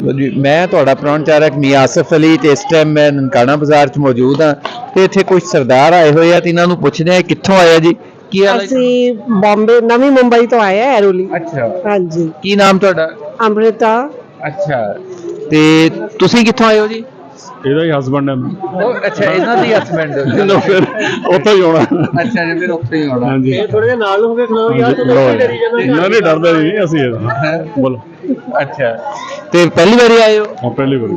जी मैं तुहाडा प्रौणचारक मियां आसिफ अली ते इस टाइम मैं ननकाना बाजार च मौजूद हाँ ते इत्थे कुछ सरदार आए हुए हैं ते इन्हां नूं पुछदे हैं कित्थों आए जी की हाल है? ਅਸੀਂ ਬੰਬੇ ਨਵੀਂ ਮੁੰਬਈ ਤੋਂ ਆਏ ਆ ਐਰੋਲੀ। अच्छा ਹਾਂਜੀ की नाम तुहाडा? ਅੰਮ੍ਰਿਤਾ। अच्छा ते तुसीं कित्थों आए हो जी? ਇਹਦਾ ਹੀ ਹਸਬੰਡ ਹੈ अच्छा इन्हां दी हस्बैंड ਚਲੋ ਫਿਰ ਉੱਥੋਂ ਹੀ ਆਉਣਾ। अच्छा जी फिर उत्थे ही होना। ਹਾਂਜੀ ਥੋੜੇ ਜਿਹਾ ਨਾਲ ਹੋ ਕੇ ਖਲਾਓ ਯਾਰ ਇਹਨਾਂ ਨੇ ਡਰਦਾ ਨਹੀਂ ਅਸੀਂ ਇਹਦਾ ਬੋਲੋ। अच्छा ते पहली बारी आए हो? ਹਾਂ ਪਹਿਲੀ ਵਾਰੀ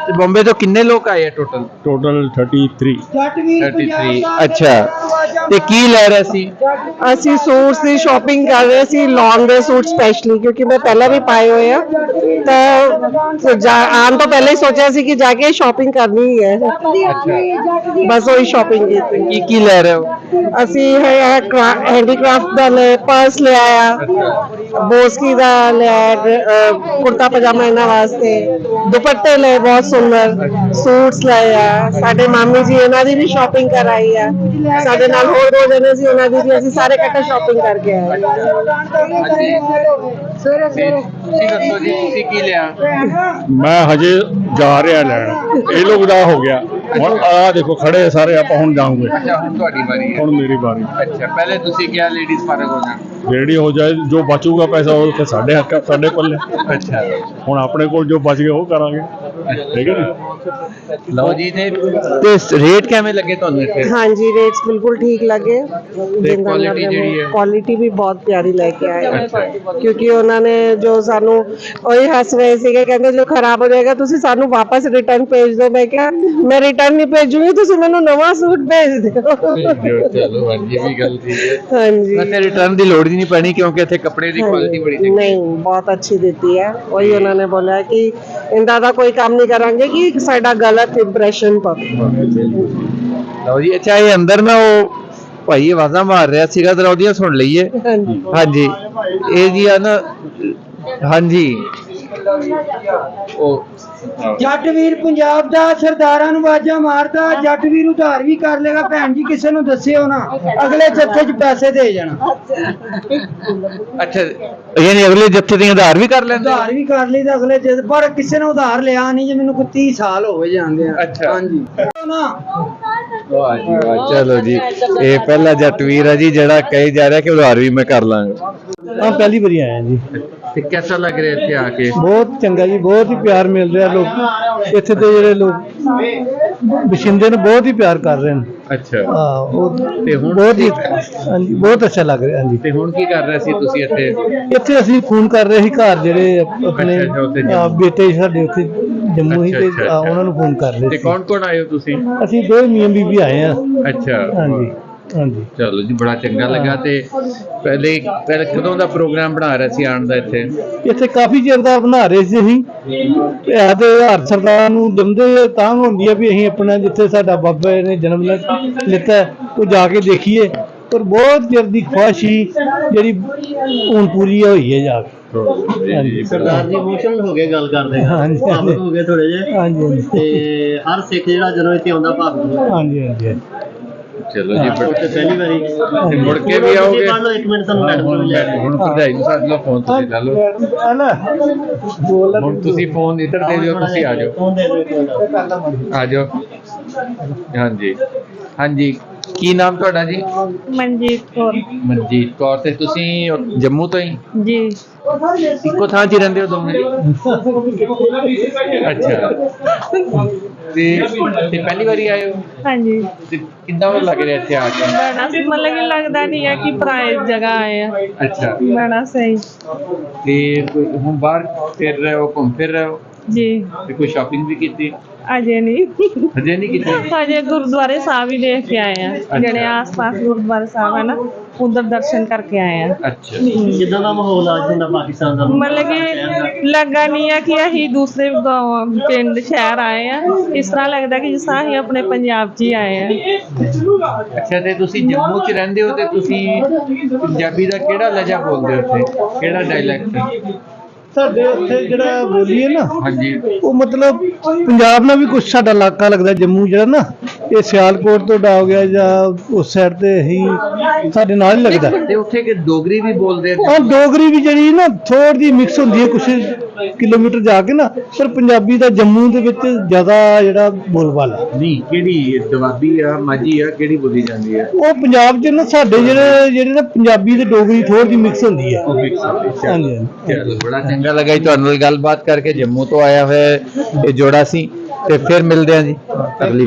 ते बॉम्बे तो किन्ने लोग आए हैं टोटल? ਟੋਟਲ 33 33 अच्छा ते की ले रहे सी? ਅਸੀਂ ਸੂਟਸ ਦੀ ਸ਼ਾਪਿੰਗ ਕਰ ਰਹੇ ਸੀ ਲੌਂਗ ਦੇ ਸੂਟ ਸਪੈਸ਼ਲੀ ਕਿਉਂਕਿ ਮੈਂ ਪਹਿਲਾਂ ਵੀ ਪਾਏ ਹੋਏ ਆ ਤਾਂ ਆਉਣ ਤੋਂ ਪਹਿਲਾਂ ਹੀ ਸੋਚਿਆ ਸੀ ਕਿ ਜਾ ਕੇ ਸ਼ਾਪਿੰਗ ਕਰਨੀ ਹੀ ਹੈ। ਬਸ ਉਹੀ ਸ਼ਾਪਿੰਗ ਕੀਤੀ। की ले रहे हो? ਅਸੀਂ ਹੈਂਡੀਕ੍ਰਾਫਟ ਦਾ ਪਰਸ ਲੈ ਆਇਆ, ਬੋਸਕੀ ਦਾ ਲਿਆ, ਕੁੜਤਾ ਪਜਾਮਾ ਇਹਨਾਂ ਵਾਸਤੇ, ਦੁਪੱਟੇ ਲਏ ਬਹੁਤ ਸੁੰਦਰ, ਸੂਟਸ ਲਏ ਆ। ਸਾਡੇ ਮਾਮੀ ਜੀ ਇਹਨਾਂ ਦੀ ਵੀ ਸ਼ਾਪਿੰਗ ਕਰਾਈ ਆ, ਸਾਡੇ ਨਾਲ ਹੋਰ ਦੋ ਜਣੇ ਸੀ ਉਹਨਾਂ ਦੀ ਵੀ, ਅਸੀਂ ਸਾਰੇ ਇਕੱਠੇ ਸ਼ਾਪਿੰਗ ਕਰਕੇ ਆਏ। ਮੈਂ ਹਜੇ ਜਾ ਰਿਹਾ ਲੈਣ ਇਹ ਲੋਕ ਦਾ ਹੋ ਗਿਆ ਹੁਣ ਆਹ ਦੇਖੋ ਖੜੇ ਸਾਰੇ ਆਪਾਂ ਹੁਣ ਜਾਵਾਂਗੇ। अच्छा हुण तुहाडी बारी है। ਹੁਣ ਮੇਰੀ ਵਾਰੀ अच्छा पहले तुसी क्या लेडीज फारग हो जाए? ਰੈਡੀ ਹੋ ਜਾਏ ਜੋ ਬਚੂਗਾ ਪੈਸਾ ਉਹ ਤੇ ਸਾਡੇ ਹੱਕ ਸਾਡੇ ਪੱਲੇ। अच्छा ਹੁਣ ਆਪਣੇ ਕੋਲ ਜੋ ਬਚ ਗਿਆ ਉਹ ਕਰਾਂਗੇ ਠੀਕ ਹੈ ਜੀ। लो जी ते रेट किवें लगे तुहानू इत्थे? ਹਾਂਜੀ ਰੇਟਸ ਬਿਲਕੁਲ ਠੀਕ ਲੱਗੇ। quality ਜਿਹੜੀ ਹੈ? ਕੁਆਲਿਟੀ ਵੀ ਬਹੁਤ ਪਿਆਰੀ ਲੈ ਕੇ ਆਏ ਕਿਉਂਕਿ ਉਹਨਾਂ ਨੇ ਜੋ ਸਾਨੂੰ ਉਹੀ ਹੱਸ ਰਹੇ ਸੀਗੇ, ਕਹਿੰਦੇ ਜੋ ਖਰਾਬ ਹੋ ਜਾਏਗਾ ਤੁਸੀਂ ਸਾਨੂੰ ਵਾਪਸ ਰਿਟਰਨ ਭੇਜ ਦਿਓ। ਮੈਂ ਕਿਹਾ ਮੈਂ ਰਿਟਰਨ ਨਹੀਂ ਭੇਜੂਗੀ, ਤੁਸੀਂ ਮੈਨੂੰ ਨਵਾਂ ਸੂਟ ਭੇਜ ਦਿਓ। चलो हाँ जी भी गल ठीक है। ਹਾਂਜੀ वैसे रिटर्न ਦੀ ਲੋੜ ਹੀ ਨਹੀਂ ਪੈਣੀ ਕਿਉਂਕਿ ਇੱਥੇ ਕੱਪੜੇ ਦੀ ਕੁਆਲਿਟੀ ਬੜੀ ਚੰਗੀ ਨਹੀਂ ਬਹੁਤ ਅੱਛੀ ਦਿੱਤੀ ਹੈ। ਉਹੀ ਉਹਨਾਂ ਨੇ ਬੋਲਿਆ ਕਿ ਇੰਦਾ ਦਾ ਕੋਈ ਕੰਮ ਨਹੀਂ ਕਰਾਂਗੇ ਕਿ ਸਾਡਾ ਗਲਤ ਇੰਪ੍ਰੈਸ਼ਨ ਪਵੇ। ਲਓ ਜੀ ਅੱਛਾ ਇਹ ਅੰਦਰ ਨਾ ਉਹ ਭਾਈ ਆਵਾਜ਼ਾਂ ਮਾਰ ਰਿਹਾ ਸੀਗਾ ਜਰਾ ਉਹਦੀਆਂ ਸੁਣ ਲਈਏ। ਹਾਂਜੀ ਹਾਂਜੀ ਇਹ ਜੀ ਆ ਨਾ ਹਾਂਜੀ ਉਹ ਜੱਟ ਵੀਰ ਪੰਜਾਬ ਦਾ ਸਰਦਾਰਾਂ ਨੂੰ ਆਵਾਜ਼ਾਂ ਮਾਰਦਾ, ਜੱਟ ਵੀਰ ਉਧਾਰ ਵੀ ਕਰ ਲੇਗਾ। ਭੈਣ ਜੀ ਕਿਸੇ ਨੂੰ ਦੱਸਿਓ ਨਾ, ਅਗਲੇ ਜੱਥੇ 'ਚ ਪੈਸੇ ਦੇ ਜਾਣਾ। ਅੱਛਾ ਯਾਨੀ ਅਗਲੇ ਜੱਥੇ ਦੇ ਆਧਾਰ ਵੀ ਕਰ ਲੈਂਦੇ? ਉਧਾਰ ਵੀ ਕਰ ਲਈ ਤਾਂ ਅਗਲੇ ਜੱਥੇ, ਪਰ ਕਿਸੇ ਨੇ ਉਧਾਰ ਲਿਆ ਨਹੀਂ ਜੇ ਮੈਨੂੰ ਕੋਈ 30 ਸਾਲ ਹੋ ਗਏ ਜਾਂਦੇ ਆ। ਅੱਛਾ। ਹਾਂਜੀ ਨਾ ਵਾਹ ਜੀ ਵਾਹ। ਚਲੋ ਜੀ ਇਹ ਪਹਿਲਾ ਜੱਟ ਵੀਰ ਹੈ ਜੀ ਜਿਹੜਾ ਕਹੀ ਜਾ ਰਿਹਾ ਕਿ ਉਧਾਰ ਵੀ ਮੈਂ ਕਰ ਲਾਂਗਾ। हाँ पहली बारी आए हैं जी। ਤੇ ਕਿਹਦਾ ਲੱਗ ਰਿਹਾ ਇੱਥੇ ਆ ਕੇ? बहुत चंगा जी, बहुत ही प्यार मिल रहा है। लोग इत्थे दे जेहड़े लोग बशिंदे ने बहुत ही प्यार कर रहे हैं। ਅੱਛਾ हाँ ਤੇ ਹੁਣ बहुत ही हाँ जी बहुत अच्छा लग रहा है। हाँ जी ਤੇ ਹੁਣ ਕੀ ਕਰ ਰਹੇ ਸੀ ਤੁਸੀਂ ਇੱਥੇ? ਇੱਥੇ ਅਸੀਂ ਫੋਨ ਕਰ ਰਹੇ ਸੀ ਘਰ ਜਿਹੜੇ ਆਪਣੇ ਅੱਛਾ, ਉੱਥੇ ਜੰਮੂ। ਬੇਟੇ ਸਾਡੇ ਉੱਥੇ ਜੰਮੂ ਹੀ ਤੇ ਅੱਛਾ, ਅੱਛਾ। ਉਹਨਾਂ ਨੂੰ ਫੋਨ ਕਰ ਰਹੇ ਤੇ ਸੀ। ਕੌਣ ਕੌਣ ਆਏ ਹੋ ਤੁਸੀਂ? ਅਸੀਂ ਦੋ ਮੀਆਂ ਬੀਬੀ ਆਏ ਆ। ਅੱਛਾ ਹਾਂਜੀ ਹਾਂਜੀ ਚਲੋ ਜੀ ਬੜਾ ਚੰਗਾ ਲੱਗਾ। ਤੇ ਪਹਿਲੇ ਕਦੋਂ ਦਾ ਪ੍ਰੋਗਰਾਮ ਬਣਾ ਰਿਹਾ ਸੀ ਆਉਣ ਦਾ ਇੱਥੇ? ਇੱਥੇ ਕਾਫੀ ਚਿਰ ਦਾ ਬਣਾ ਰਹੇ ਸੀ ਅਸੀਂ। ਇਹ ਤੇ ਹਰ ਸਰਕਾਰ ਨੂੰ ਦੰਦੇ ਤਾਂ ਹੁੰਦੀ ਆ ਵੀ ਅਸੀਂ ਆਪਣਾ ਜਿੱਥੇ ਸਾਡਾ ਬਾਬਾ ਨੇ ਜਨਮ ਲਿੱਤਾ ਉਹ ਜਾ ਕੇ ਦੇਖੀਏ, ਪਰ ਬਹੁਤ ਚਿਰ ਦੀ ਖੁਆਇਸ਼ ਸੀ ਜਿਹੜੀ ਹੁਣ ਪੂਰੀ ਹੋਈ ਹੈ ਜਾ ਕੇ। ਹਾਂਜੀ ਸਰਦਾਰ ਜੀ ਇਮੋਸ਼ਨਲ ਹੋ ਗਏ ਗੱਲ ਕਰਦੇ, ਹਾਂਜੀ, ਭਾਵੁਕ ਹੋ ਗਏ ਥੋੜੇ ਜਿਹੇ। ਹਾਂਜੀ ਹਾਂਜੀ ਤੇ ਹਰ ਸਿੱਖ ਜਿਹੜਾ ਜਦੋਂ ਇੱਥੇ ਆਉਂਦਾ ਭਾਵੁਕ ਹੋ ਹਾਂਜੀ ਹਾਂਜੀ ਚਲੋ ਜੀ ਤੇ ਪਹਿਲੀ ਵਾਰੀ ਤੇ ਮੁੜ ਕੇ ਵੀ ਆਓਗੇ? ਪੜ੍ਹ ਲਓ ਇੱਕ ਮਿੰਟ ਸਾਨੂੰ ਮੈਡਮ ਨੂੰ ਲੈ ਕੇ। ਹੁਣ ਭਰਜਾਈ ਨੂੰ ਸੱਦ ਲਓ, ਫੋਨ ਤੁਸੀਂ ਲਾ ਲਓ। ਹੁਣ ਤੁਸੀਂ ਫੋਨ ਇੱਧਰ ਦੇ ਦਿਓ, ਤੁਸੀਂ ਆ ਜਾਓ ਫੋਨ ਦੇ ਦਿਓ ਇੱਕ ਮਿੰਟ। ਆ ਜਾਓ। ਹਾਂਜੀ ਹਾਂਜੀ ਕੀ ਨਾਮ ਤੁਹਾਡਾ ਜੀ? ਮਨਜੀਤ ਕੌਰ ਮਨਜੀਤ ਕੌਰ। ਤੇ ਤੁਸੀਂ ਜੰਮੂ ਤੋਂ ਹੀ ਜੀ। ਇੱਕੋ ਥਾਂ 'ਚ ਹੀ ਰਹਿੰਦੇ ਹੋ ਦੋਵੇਂ? ਅੱਛਾ ਤੇ ਪਹਿਲੀ ਵਾਰੀ ਆਏ ਹੋ? ਹਾਂਜੀ ਤੇ ਕਿੱਦਾਂ ਲੱਗ ਰਿਹਾ ਇੱਥੇ ਆ ਕੇ? ਬੜਾ ਮਤਲਬ ਕਿ ਲੱਗਦਾ ਨਹੀਂ ਹੈ ਕਿ ਪੁਰਾਣੀ ਜਗ੍ਹਾ ਆਏ ਆ। ਅੱਛਾ ਬੜਾ ਸਹੀ ਤੇ ਹੁਣ ਬਾਹਰ ਫਿਰ ਰਹੇ ਹੋ, ਘੁੰਮ ਫਿਰ ਰਹੇ ਹੋ ਜੀ। ਤੇ ਕੋਈ ਸ਼ਾਪਿੰਗ ਵੀ ਕੀਤੀ? ਅਜੇ ਨਹੀਂ, ਹਜੇ ਨਹੀਂ ਕੀਤੀ? ਅਜੇ ਗੁਰਦੁਆਰੇ ਸਾਹਿਬ ਹੀ ਦੇਖ ਕੇ ਆਏ ਆ, ਜਿਹੜੇ ਆਸ-ਪਾਸ ਗੁਰਦੁਆਰੇ ਸਾਹਿਬ ਹੈ ਨਾ ਉਧਰ ਦਰਸ਼ਨ ਕਰਕੇ ਆਏ ਆ। ਅੱਛਾ ਕਿੱਦਾਂ ਦਾ ਮਾਹੌਲ ਅੱਜ ਹੁੰਦਾ ਪਾਕਿਸਤਾਨ ਦਾ? ਮਤਲਬ ਕਿ ਲੱਗਾ ਨਹੀਂ ਆ ਕਿ ਅਸੀਂ ਦੂਸਰੇ ਪਿੰਡ ਸ਼ਹਿਰ ਆਏ ਆ, ਇਸ ਤਰ੍ਹਾਂ ਲੱਗਦਾ ਕਿ ਜਿਸ ਤਰ੍ਹਾਂ ਅਸੀਂ ਆਪਣੇ ਪੰਜਾਬ 'ਚ ਹੀ ਆਏ ਆ। ਅੱਛਾ ਤੇ ਤੁਸੀਂ ਜੰਮੂ 'ਚ ਰਹਿੰਦੇ ਹੋ ਤੇ ਤੁਸੀਂ ਪੰਜਾਬੀ ਦਾ ਕਿਹੜਾ ਲਹਿਜਾ ਬੋਲਦੇ ਹੋ ਉੱਥੇ? ਕਿਹੜਾ ਡਾਇਲੈਕਟ? ਸਾਡੇ ਉੱਥੇ ਜਿਹੜਾ ਬੋਲੀ ਹੈ ਨਾ ਹਾਂਜੀ ਉਹ ਮਤਲਬ ਪੰਜਾਬ ਨਾਲ ਵੀ ਕੁਛ ਸਾਡਾ ਇਲਾਕਾ ਲੱਗਦਾ। ਜੰਮੂ ਜਿਹੜਾ ਨਾ ਇਹ ਸਿਆਲਕੋਟ ਤੋਂ ਡਾ ਹੋ ਗਿਆ ਜਾਂ ਉਸ ਸਾਈਡ ਤੇ ਹੀ ਸਾਡੇ ਨਾਲ ਹੀ ਲੱਗਦਾ। ਤੇ ਉੱਥੇ ਕਿ ਡੋਗਰੀ ਵੀ ਬੋਲਦੇ ਆ? ਹਾਂ, ਡੋਗਰੀ ਵੀ ਜਿਹੜੀ ਨਾ ਥੋੜੀ ਜਿਹੀ ਮਿਕਸ ਹੁੰਦੀ ਹੈ ਕੁਛ ਕਿਲੋਮੀਟਰ ਜਾ ਕੇ ਨਾ, ਪਰ ਪੰਜਾਬੀ ਦਾ ਜੰਮੂ ਦੇ ਵਿੱਚ ਜ਼ਿਆਦਾ ਜਿਹੜਾ ਬੋਲਬਾਲਾ। ਨਹੀਂ, ਕਿਹੜੀ ਦੁਆਬੀ ਆ, ਮਾਝੀ ਆ, ਕਿਹੜੀ ਬੋਲੀ ਜਾਂਦੀ ਹੈ? ਉਹ ਪੰਜਾਬ 'ਚ ਨਾ ਸਾਡੇ ਜਿਹੜੇ ਨਾ ਪੰਜਾਬੀ ਤੇ ਡੋਗਰੀ ਥੋੜੀ ਜਿਹੀ ਮਿਕਸ ਹੁੰਦੀ ਹੈ। ਹਾਂਜੀ। ਚਲੋ, ਬੜਾ ਚੰਗਾ ਲੱਗਾ ਜੀ ਤੁਹਾਡੇ ਨਾਲ ਗੱਲਬਾਤ ਕਰਕੇ। ਜੰਮੂ ਤੋਂ ਆਇਆ ਹੋਇਆ ਇਹ ਜੋੜਾ ਸੀ, ਤੇ ਫਿਰ ਮਿਲਦੇ ਹਾਂ ਜੀ ਅਗਲੀ